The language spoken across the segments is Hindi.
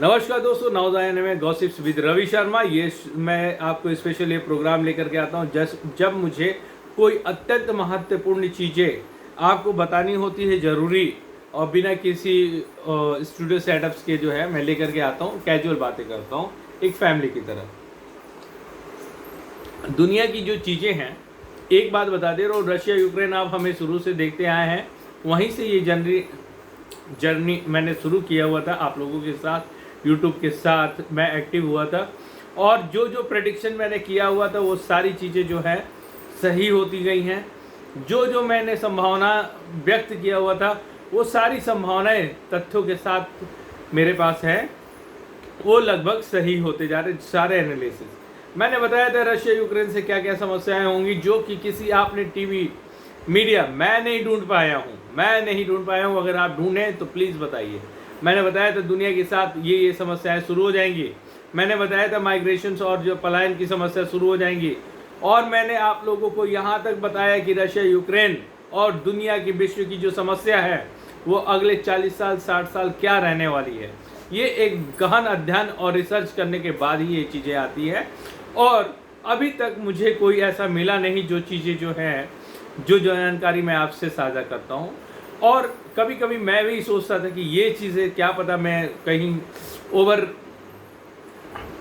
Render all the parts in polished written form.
नमस्कार दोस्तों, नवजायन में गॉसिप्स विद रवि शर्मा। मैं आपको स्पेशल ये प्रोग्राम लेकर के आता हूँ जब मुझे कोई अत्यंत महत्वपूर्ण चीज़ें आपको बतानी होती है ज़रूरी, और बिना किसी स्टूडियो सेटअप्स के जो है मैं लेकर के आता हूँ, कैजुअल बातें करता हूँ एक फैमिली की तरह। दुनिया की जो चीज़ें हैं, एक बात बता दे रहा हूँ, रशिया यूक्रेन आप हमें शुरू से देखते आए हैं, वहीं से ये जर्नी मैंने शुरू किया हुआ था आप लोगों के साथ, यूट्यूब के साथ मैं एक्टिव हुआ था। और जो जो प्रेडिक्शन मैंने किया हुआ था वो सारी चीज़ें जो है सही होती गई हैं। जो जो मैंने संभावना व्यक्त किया हुआ था वो सारी संभावनाएं तथ्यों के साथ मेरे पास है, वो लगभग सही होते जा रहे सारे एनालिसिस। मैंने बताया था रशिया यूक्रेन से क्या क्या समस्याएं होंगी, जो कि किसी आपने टीवी मीडिया मैं नहीं ढूंढ पाया हूँ। अगर आप ढूंढें तो प्लीज़ बताइए। मैंने बताया था दुनिया के साथ ये समस्याएं शुरू हो जाएंगी। मैंने बताया था माइग्रेशंस और जो पलायन की समस्या शुरू हो जाएंगी। और मैंने आप लोगों को यहाँ तक बताया कि रशिया यूक्रेन और दुनिया की विश्व की जो समस्या है वो अगले 40 साल 60 साल क्या रहने वाली है। ये एक गहन अध्ययन और रिसर्च करने के बाद ही ये चीज़ें आती है। और अभी तक मुझे कोई ऐसा मिला नहीं जो चीज़ें जो हैं, जो जानकारी मैं आपसे साझा करता हूँ। और कभी कभी मैं भी सोचता था कि ये चीज़ें क्या पता मैं कहीं ओवर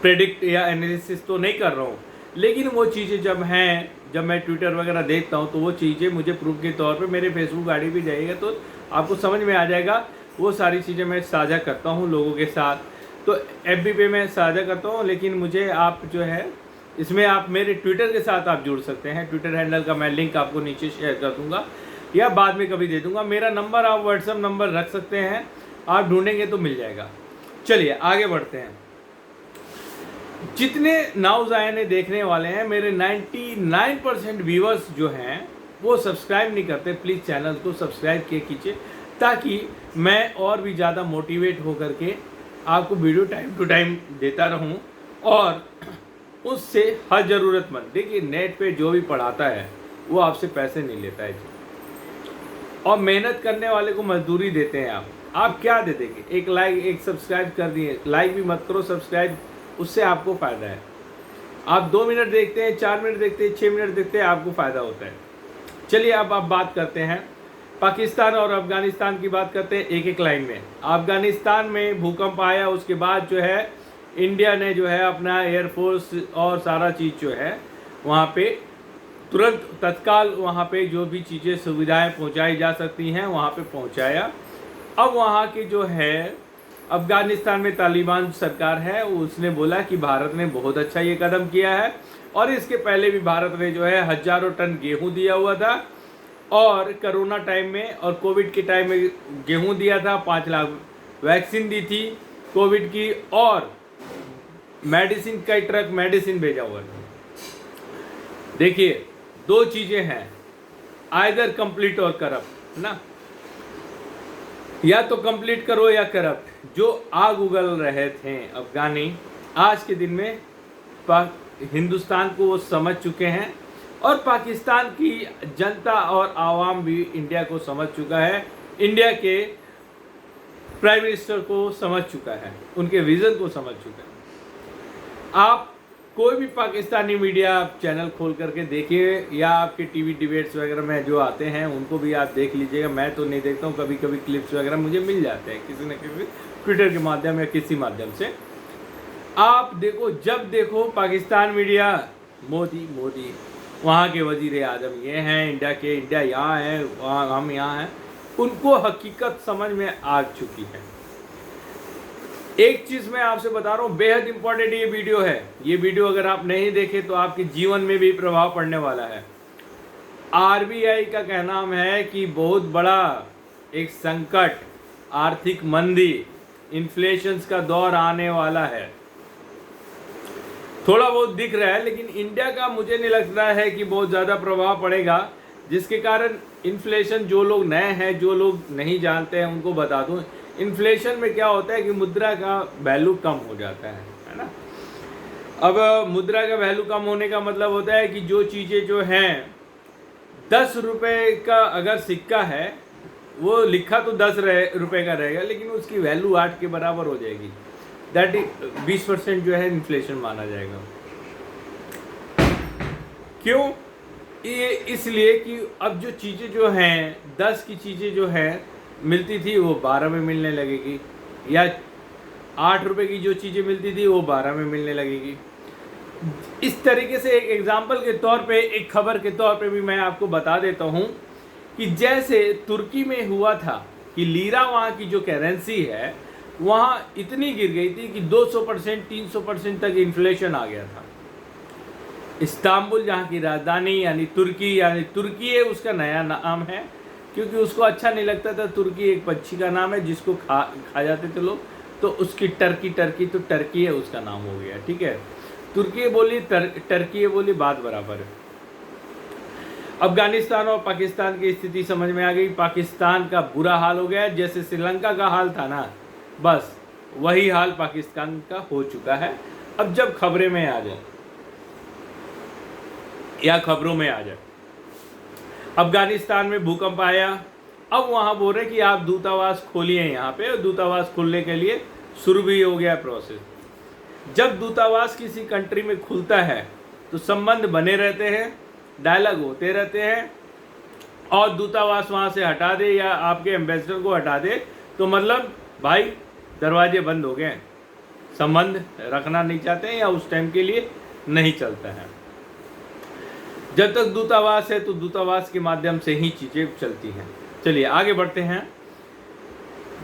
प्रेडिक्ट या एनालिसिस तो नहीं कर रहा हूँ, लेकिन वो चीज़ें जब मैं ट्विटर वगैरह देखता हूँ तो वो चीज़ें मुझे प्रूफ के तौर पे मेरे फेसबुक आईडी भी जाएगा तो आपको समझ में आ जाएगा। वो सारी चीज़ें मैं साझा करता हूँ लोगों के साथ, तो FB पे मैं साझा करता हूँ। लेकिन मुझे आप जो है इसमें आप मेरे ट्विटर के साथ आप जुड़ सकते हैं। ट्विटर हैंडल का मैं लिंक आपको नीचे शेयर कर दूंगा या बाद में कभी दे दूंगा। मेरा नंबर आप व्हाट्सएप नंबर रख सकते हैं, आप ढूंढेंगे तो मिल जाएगा। चलिए आगे बढ़ते हैं। जितने नाउज़ायने देखने वाले हैं, मेरे 99% व्यूअर्स जो हैं वो सब्सक्राइब नहीं करते। प्लीज़ चैनल को सब्सक्राइब कीजिए ताकि मैं और भी ज़्यादा मोटिवेट होकर के आपको वीडियो टाइम टू टाइम देता रहूं। और उससे हर ज़रूरतमंद, देखिए नेट पे जो भी पढ़ाता है वो आपसे पैसे नहीं लेता है जी, और मेहनत करने वाले को मजदूरी देते हैं। आप क्या दे देंगे? एक लाइक, एक सब्सक्राइब कर दिए, लाइक भी मत करो, सब्सक्राइब, उससे आपको फ़ायदा है। आप 2 मिनट देखते हैं, 4 मिनट देखते हैं, 6 मिनट देखते हैं, आपको फ़ायदा होता है। चलिए अब आप बात करते हैं पाकिस्तान और अफ़गानिस्तान की बात करते हैं एक एक लाइन में। अफ़गानिस्तान में भूकंप आया, उसके बाद जो है इंडिया ने जो है अपना एयरफोर्स और सारा चीज़ जो है वहाँ पे तुरंत तत्काल वहाँ पे जो भी चीज़ें सुविधाएं पहुँचाई जा सकती हैं वहाँ पे पहुँचाया। अब वहाँ की जो है अफ़गानिस्तान में तालिबान सरकार है, उसने बोला कि भारत ने बहुत अच्छा ये कदम किया है। और इसके पहले भी भारत ने जो है हज़ारों टन गेहूँ दिया हुआ था, और कोरोना टाइम में और कोविड के टाइम में गेहूँ दिया था, 5 लाख वैक्सीन दी थी कोविड की, और मेडिसिन का ट्रक मेडिसिन भेजा हुआ था। देखिए 2 चीज़ें हैं, आइदर कंप्लीट और करप्ट ना, या तो कंप्लीट करो या करप्ट। जो आग उगल रहे थे अफगानी, आज के दिन में हिंदुस्तान को वो समझ चुके हैं, और पाकिस्तान की जनता और आवाम भी इंडिया को समझ चुका है, इंडिया के प्राइम मिनिस्टर को समझ चुका है, उनके विज़न को समझ चुका है। आप कोई भी पाकिस्तानी मीडिया आप चैनल खोल करके देखिए, या आपके टीवी डिबेट्स वगैरह में जो आते हैं उनको भी आप देख लीजिएगा। मैं तो नहीं देखता हूँ, कभी कभी क्लिप्स वगैरह मुझे मिल जाते हैं किसी न किसी ट्विटर के माध्यम या किसी माध्यम से। आप देखो, जब देखो पाकिस्तान मीडिया, मोदी मोदी, वहाँ के वजीर आजम ये हैं, इंडिया यहाँ है, वहाँ हम यहाँ हैं, उनको हकीकत समझ में आ चुकी है। एक चीज़ मैं आपसे बता रहा हूँ, बेहद इंपॉर्टेंट ये वीडियो है। ये वीडियो अगर आप नहीं देखे तो आपके जीवन में भी प्रभाव पड़ने वाला है। RBI का कहना है कि बहुत बड़ा एक संकट, आर्थिक मंदी, इन्फ्लेशन का दौर आने वाला है। थोड़ा बहुत दिख रहा है, लेकिन इंडिया का मुझे नहीं लगता है कि बहुत ज़्यादा प्रभाव पड़ेगा, जिसके कारण इन्फ्लेशन, जो लोग नए हैं, जो लोग नहीं जानते हैं उनको बता दूं, इन्फ्लेशन में क्या होता है कि मुद्रा का वैल्यू कम हो जाता है ना। अब मुद्रा का वैल्यू कम होने का मतलब होता है कि जो चीज़ें जो हैं, 10 रुपये का अगर सिक्का है, वो लिखा तो 10 रुपये का रहेगा, लेकिन उसकी वैल्यू 8 के बराबर हो जाएगी। दैट 20% जो है इन्फ्लेशन माना जाएगा। क्यों? ये इसलिए कि अब जो चीज़ें जो हैं 10 की चीज़ें जो है मिलती थी वो 12 में मिलने लगेगी, या 8 रुपए की जो चीज़ें मिलती थी वो 12 में मिलने लगेगी। इस तरीके से एक एग्जाम्पल के तौर पे, एक खबर के तौर पे भी मैं आपको बता देता हूँ कि जैसे तुर्की में हुआ था कि लीरा वहाँ की जो करेंसी है वहाँ इतनी गिर गई थी कि 200% 300% तक इन्फ्लेशन आ गया था। इस्तांबुल जहाँ की राजधानी यानी तुर्की है, उसका नया नाम है क्योंकि उसको अच्छा नहीं लगता था। तुर्की एक पक्षी का नाम है जिसको खा जाते थे लोग, तो उसकी टर्की तो टर्की है उसका नाम हो गया। ठीक है, तुर्की बोली टर्की बोली, बात बराबर है। अफगानिस्तान और पाकिस्तान की स्थिति समझ में आ गई। पाकिस्तान का बुरा हाल हो गया, जैसे श्रीलंका का हाल था ना, बस वही हाल पाकिस्तान का हो चुका है। अब जब खबरों में आ जाए, अफगानिस्तान में भूकंप आया, अब वहाँ बोल रहे कि आप दूतावास खोलिए यहाँ पे, और दूतावास खोलने के लिए शुरू भी हो गया प्रोसेस। जब दूतावास किसी कंट्री में खुलता है तो संबंध बने रहते हैं, डायलॉग होते रहते हैं, और दूतावास वहाँ से हटा दे या आपके एम्बेसडर को हटा दे तो मतलब भाई दरवाजे बंद हो गए, संबंध रखना नहीं चाहते हैं या उस टाइम के लिए नहीं चलता है। जब तक दूतावास है तो दूतावास के माध्यम से ही चीज़ें चलती हैं। चलिए आगे बढ़ते हैं।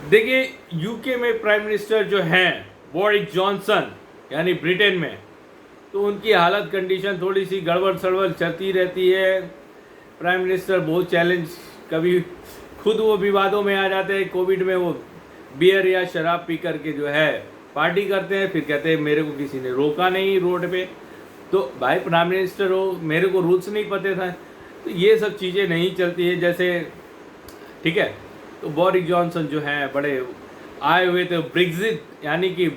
देखिए यूके में प्राइम मिनिस्टर जो हैं बोरिस जॉनसन यानी ब्रिटेन में, तो उनकी हालत कंडीशन थोड़ी सी गड़बड़ सड़बड़ चलती रहती है। प्राइम मिनिस्टर बहुत चैलेंज, कभी खुद वो विवादों में आ जाते हैं। कोविड में वो बियर या शराब पी करके जो है पार्टी करते हैं, फिर कहते हैं मेरे को किसी ने रोका नहीं रोड पे। तो भाई प्राइम मिनिस्टर हो, मेरे को रूल्स नहीं पता था। तो ये सब चीज़ें नहीं चलती है जैसे, ठीक है। तो बोरिस जॉनसन जो हैं बड़े आए हुए थे ब्रेक्जिट, यानी कि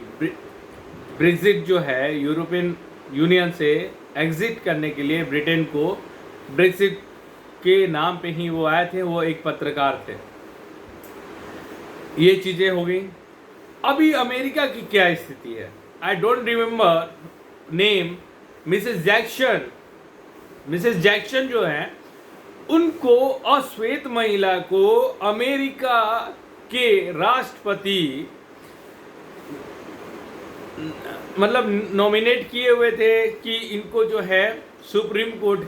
ब्रेक्जिट जो है यूरोपियन यूनियन से एग्जिट करने के लिए ब्रिटेन को, ब्रेक्जिट के नाम पे ही वो आए थे। वो एक पत्रकार थे। ये चीज़ें हो गई। अभी अमेरिका की क्या स्थिति है, I don't remember name, Mrs Jackson जो है उनको, अश्वेत महिला को अमेरिका के राष्ट्रपति मतलब नॉमिनेट किए हुए थे कि इनको जो है सुप्रीम कोर्ट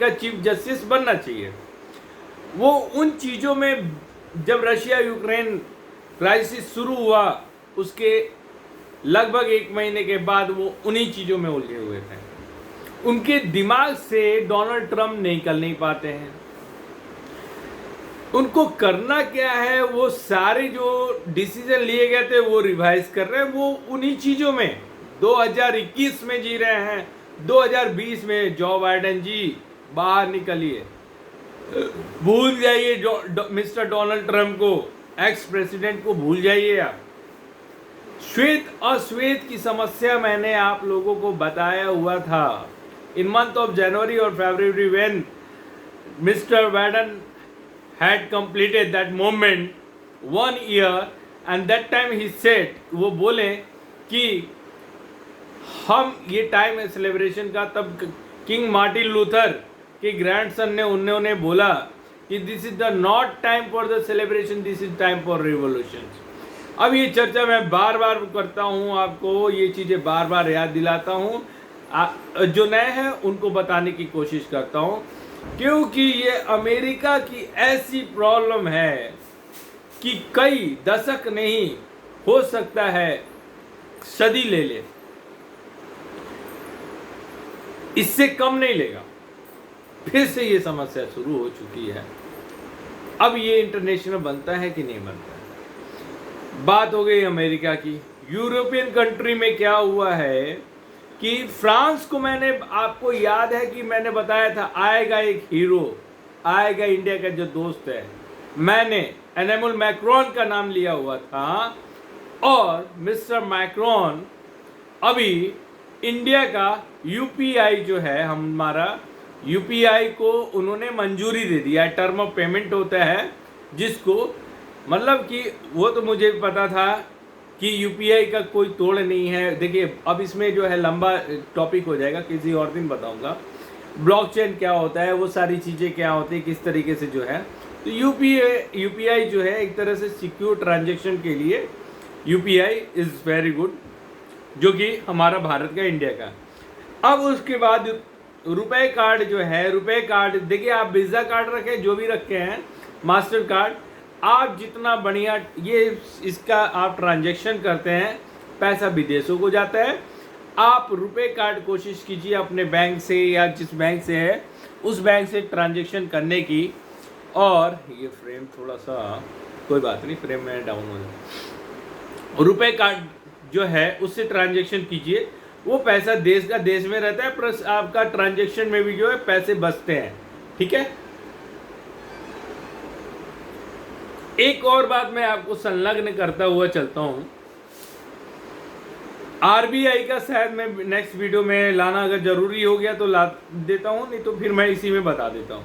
का चीफ जस्टिस बनना चाहिए। वो उन चीज़ों में, जब रशिया यूक्रेन क्राइसिस शुरू हुआ उसके लगभग 1 महीने के बाद वो उन्हीं चीज़ों में उलझे हुए थे। उनके दिमाग से डोनाल्ड ट्रंप निकल नहीं पाते हैं। उनको करना क्या है, वो सारे जो डिसीजन लिए गए थे वो रिवाइज कर रहे हैं। वो उन्हीं चीज़ों में 2021 में जी रहे हैं। 2020 में जो बाइडेन जी बाहर निकलिए, भूल जाइए मिस्टर डोनाल्ड ट्रंप को, एक्स प्रेसिडेंट को भूल जाइए आप। श्वेत अश्वेत की समस्या मैंने आप लोगों को बताया हुआ था। इन मंथ ऑफ जनवरी और February when mister Biden had completed that moment 1 year and that time he said, वो बोले कि हम ये टाइम है सेलिब्रेशन का। तब किंग मार्टिन लूथर के ग्रैंडसन ने उन्होंने बोला कि this is the not time for the celebration, this is time for revolution. अब ये चर्चा मैं बार बार करता हूँ, आपको ये चीज़ें बार बार याद दिलाता हूँ। जो नए हैं उनको बताने की कोशिश करता हूँ, क्योंकि ये अमेरिका की ऐसी प्रॉब्लम है कि कई दशक नहीं, हो सकता है सदी ले ले, इससे कम नहीं लेगा। फिर से ये समस्या शुरू हो चुकी है। अब ये इंटरनेशनल बनता है कि नहीं बनता है। बात हो गई अमेरिका की। यूरोपियन कंट्री में क्या हुआ है कि फ्रांस को, मैंने आपको याद है कि मैंने बताया था आएगा एक हीरो, आएगा इंडिया का जो दोस्त है। मैंने एमेनुएल मैक्रोन का नाम लिया हुआ था, और मिस्टर मैक्रोन अभी इंडिया का यूपीआई जो है हमारा, यूपीआई को उन्होंने मंजूरी दे दिया है। टर्म ऑफ पेमेंट होता है जिसको मतलब कि वो तो मुझे पता था कि यूपीआई का कोई तोड़ नहीं है। देखिए अब इसमें जो है लंबा टॉपिक हो जाएगा, किसी और दिन बताऊंगा ब्लॉकचेन क्या होता है, वो सारी चीज़ें क्या होती है, किस तरीके से जो है। तो यूपीआई जो है एक तरह से सिक्योर ट्रांजेक्शन के लिए यूपीआई इज़ वेरी गुड, जो कि हमारा भारत का, इंडिया का। अब उसके बाद रुपए कार्ड जो है, रुपए कार्ड देखिए आप वीज़ा कार्ड रखें, जो भी रखे हैं, मास्टर कार्ड, आप जितना बढ़िया ये इसका आप ट्रांजैक्शन करते हैं, पैसा विदेशों को जाता है। आप रुपए कार्ड कोशिश कीजिए अपने बैंक से या जिस बैंक से है उस बैंक से ट्रांजैक्शन करने की। और ये फ्रेम थोड़ा सा, कोई बात नहीं, फ्रेम में डाउन हो जाए। रुपए कार्ड जो है उससे ट्रांजैक्शन कीजिए, वो पैसा देश का देश में रहता है, प्लस आपका ट्रांजैक्शन में भी जो है पैसे बचते हैं। ठीक है, एक और बात मैं आपको संलग्न करता हुआ चलता हूं। आरबीआई का शायद मैं नेक्स्ट वीडियो में लाना अगर जरूरी हो गया तो ला देता हूं, नहीं तो फिर मैं इसी में बता देता हूं।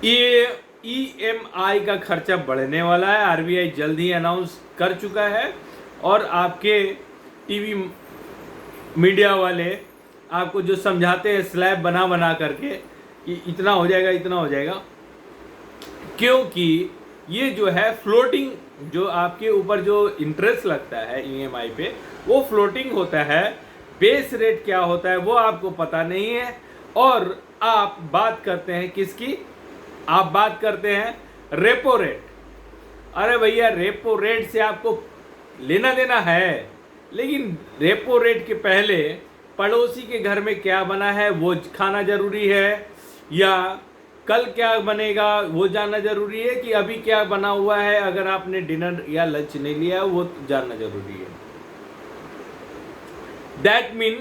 ये ईएमआई का खर्चा बढ़ने वाला है, आरबीआई जल्द ही अनाउंस कर चुका है। और आपके टीवी मीडिया वाले आपको जो समझाते हैं स्लैब बना बना करके कि इतना हो जाएगा, इतना हो जाएगा, क्योंकि ये जो है फ्लोटिंग, जो आपके ऊपर जो इंटरेस्ट लगता है ईएमआई पे, वो फ्लोटिंग होता है। बेस रेट क्या होता है वो आपको पता नहीं है। और आप बात करते हैं किसकी, आप बात करते हैं रेपो रेट। अरे भैया रेपो रेट से आपको लेना देना है, लेकिन रेपो रेट के पहले पड़ोसी के घर में क्या बना है वो खाना जरूरी है, या कल क्या बनेगा वो जानना जरूरी है, कि अभी क्या बना हुआ है, अगर आपने डिनर या लंच नहीं लिया वो जानना जरूरी है। दैट मीन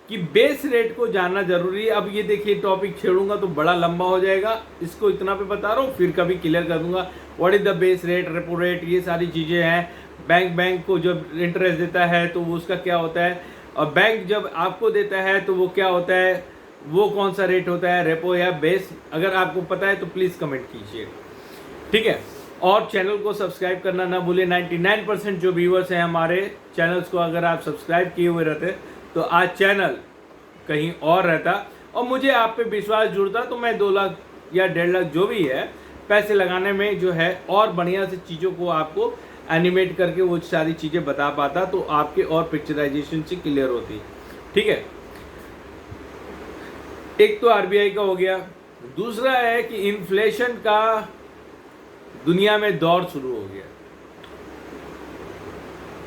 कि बेस रेट को जानना जरूरी है। अब ये देखिए टॉपिक छेड़ूंगा तो बड़ा लंबा हो जाएगा, इसको इतना पे बता रहा हूँ, फिर कभी क्लियर कर दूंगा। What is the base rate, repo rate, ये सारी चीज़ें हैं। बैंक को जब इंटरेस्ट देता है तो वो उसका क्या होता है, और बैंक जब आपको देता है तो वो क्या होता है, वो कौन सा रेट होता है, रेपो या बेस। अगर आपको पता है तो प्लीज़ कमेंट कीजिए, ठीक है। और चैनल को सब्सक्राइब करना ना भूलें। 99% जो व्यूअर्स हैं हमारे चैनल्स को अगर आप सब्सक्राइब किए हुए रहते तो आज चैनल कहीं और रहता, और मुझे आप पे विश्वास जुड़ता तो मैं 2 लाख या 1.5 लाख जो भी है पैसे लगाने में जो है और बढ़िया से चीज़ों को आपको एनिमेट करके वो सारी चीज़ें बता पाता, तो आपके और पिक्चराइजेशन से क्लियर होती। ठीक है, एक तो आरबीआई का हो गया। दूसरा है कि इन्फ्लेशन का दुनिया में दौर शुरू हो गया।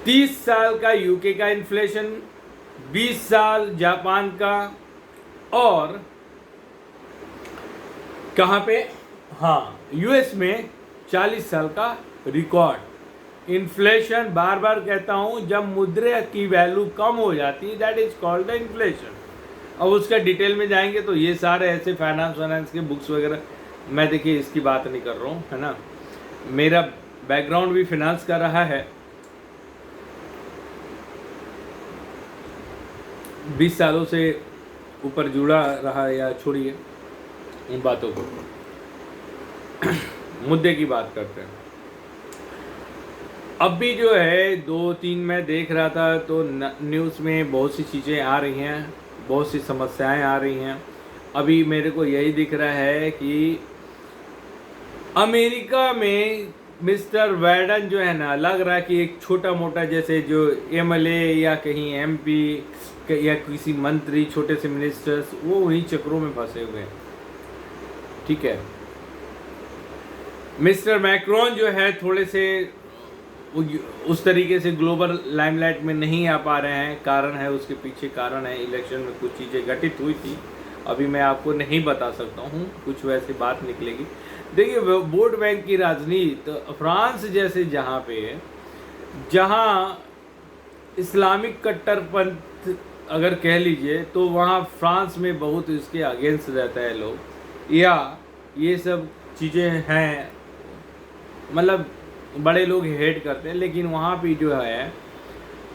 30 साल का यूके का इन्फ्लेशन, 20 साल जापान का, और कहाँ पे, हाँ यूएस में 40 साल का रिकॉर्ड इन्फ्लेशन। बार बार कहता हूँ, जब मुद्रा की वैल्यू कम हो जाती है that is called the inflation. अब उसका डिटेल में जाएंगे तो ये सारे ऐसे फाइनेंस के बुक्स वगैरह, मैं देखिए इसकी बात नहीं कर रहा हूँ, है ना। मेरा बैकग्राउंड भी फिनांस का रहा है, 20 सालों से ऊपर जुड़ा रहा है। या छोड़िए उन बातों को, मुद्दे की बात करते हैं। अब भी जो है 2-3 मैं देख रहा था तो न्यूज़ में बहुत सी चीज़ें आ रही हैं, बहुत सी समस्याएं आ रही हैं। अभी मेरे को यही दिख रहा है कि अमेरिका में मिस्टर बाइडेन जो है ना, लग रहा है कि एक छोटा मोटा जैसे जो एमएलए या कहीं एमपी या किसी मंत्री, छोटे से मिनिस्टर्स, वो वही चक्रों में फंसे हुए हैं। ठीक है, मिस्टर मैक्रोन जो है थोड़े से उस तरीके से ग्लोबल लाइमलाइट में नहीं आ पा रहे हैं। कारण है उसके पीछे, कारण है इलेक्शन में कुछ चीज़ें घटित हुई थी, अभी मैं आपको नहीं बता सकता हूँ, कुछ वैसे बात निकलेगी। देखिए वोट बैंक की राजनीति, फ्रांस जैसे जहाँ इस्लामिक कट्टरपंथ अगर कह लीजिए, तो वहाँ फ्रांस में बहुत इसके अगेंस्ट रहता है लोग, या ये सब चीज़ें हैं, मतलब बड़े लोग हेट करते हैं। लेकिन वहाँ भी जो है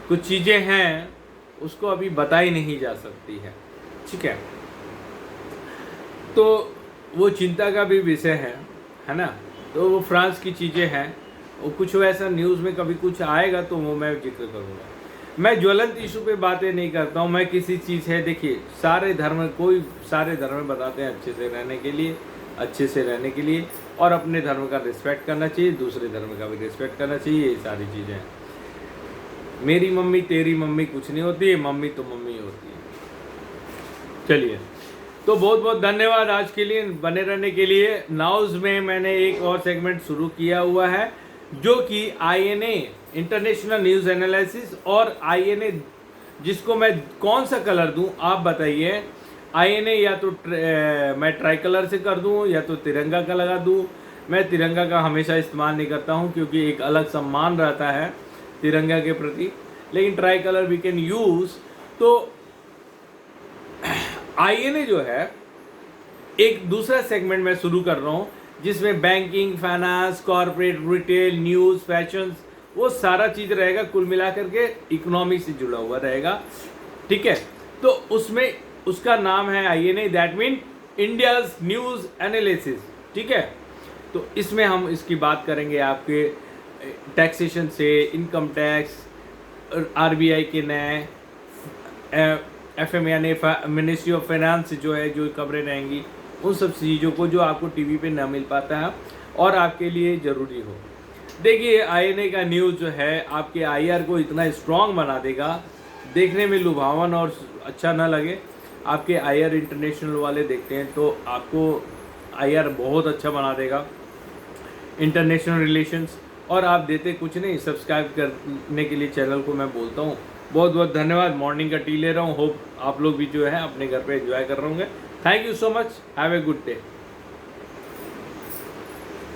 कुछ चीज़ें हैं उसको अभी बताई नहीं जा सकती है, ठीक है। तो वो चिंता का भी विषय है ना। तो वो फ्रांस की चीज़ें हैं, कुछ वैसा न्यूज़ में कभी कुछ आएगा तो वो मैं जिक्र करूँगा। मैं ज्वलंत इशू पे बातें नहीं करता हूँ। मैं किसी चीज़ है, देखिए सारे धर्म बताते हैं अच्छे से रहने के लिए और अपने धर्म का रिस्पेक्ट करना चाहिए, दूसरे धर्म का भी रिस्पेक्ट करना चाहिए। ये सारी चीज़ें हैं। मेरी मम्मी तेरी मम्मी कुछ नहीं होती है, मम्मी तो मम्मी होती है। चलिए, तो बहुत बहुत धन्यवाद आज के लिए बने रहने के लिए। नाउज में मैंने एक और सेगमेंट शुरू किया हुआ है जो कि INA इंटरनेशनल न्यूज़ एनालिसिस, और INA जिसको मैं कौन सा कलर दूं आप बताइए। INA या तो मैं ट्राई कलर से कर दूं या तो तिरंगा का लगा दूं। मैं तिरंगा का हमेशा इस्तेमाल नहीं करता हूं क्योंकि एक अलग सम्मान रहता है तिरंगा के प्रति, लेकिन tri colour we can use. तो INA जो है एक दूसरा सेगमेंट मैं शुरू कर रहा हूँ जिसमें banking, finance, corporate, retail, news, fashion, वो सारा चीज़ रहेगा। कुल मिलाकर के इकोनॉमी से जुड़ा हुआ रहेगा, ठीक है। तो उसमें उसका नाम है INA, that mean India's news analysis, ठीक है। तो इसमें हम इसकी बात करेंगे आपके टैक्सेशन से, इनकम टैक्स, RBI के नए FM यानी मिनिस्ट्री ऑफ फाइनेंस जो है, जो खबरें रहेंगी उन सब चीज़ों को जो आपको टीवी पे ना मिल पाता है और आपके लिए ज़रूरी हो। देखिए INA का न्यूज़ जो है आपके IR को इतना स्ट्रॉन्ग बना देगा, देखने में लुभावन और अच्छा ना लगे। आपके IR इंटरनेशनल वाले देखते हैं तो आपको IR बहुत अच्छा बना देगा, इंटरनेशनल रिलेशंस। और आप देते कुछ नहीं, सब्सक्राइब करने के लिए चैनल को मैं बोलता हूँ। बहुत बहुत धन्यवाद। मॉर्निंग का टी ले रहा हूँ, होप आप लोग भी जो है अपने घर पे एंजॉय कर रहे होंगे। Thank you so much, have a good day.